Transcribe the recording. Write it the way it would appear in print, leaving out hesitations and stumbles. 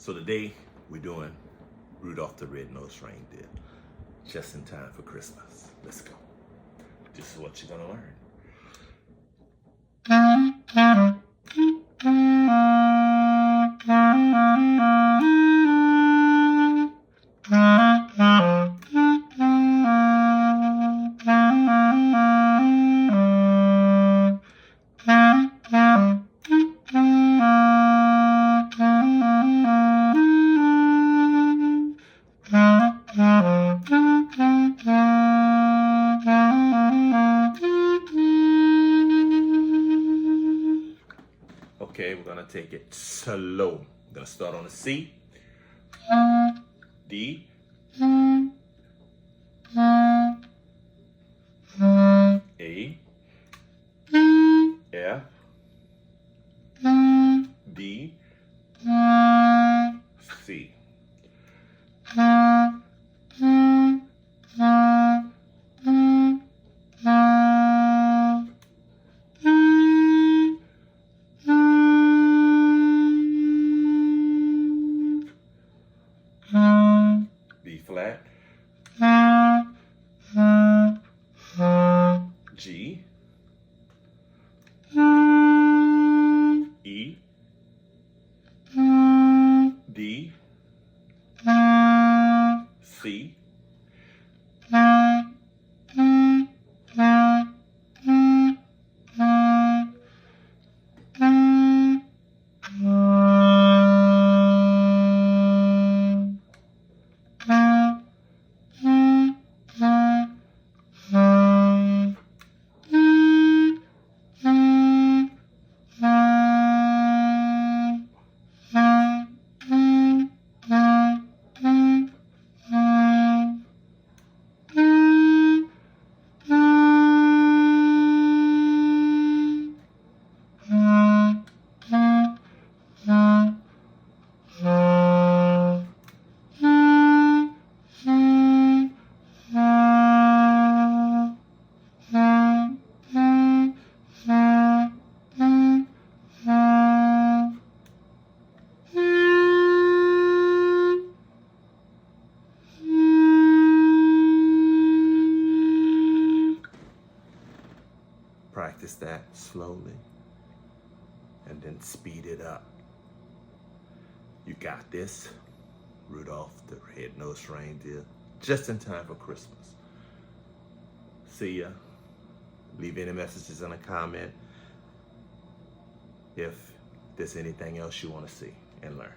So today we're doing Rudolph the Red-Nosed Reindeer, just in time for Christmas. Let's go. This is what you're gonna learn. Okay, we're gonna take it slow. We're gonna start on the C, D, A, F, D, C. B flat, G, E, D, C, Practice that slowly and then speed it up. You got this. Rudolph the Red-Nosed Reindeer, just in time for Christmas. See ya. Leave any messages in a comment if there's anything else you want to see and learn.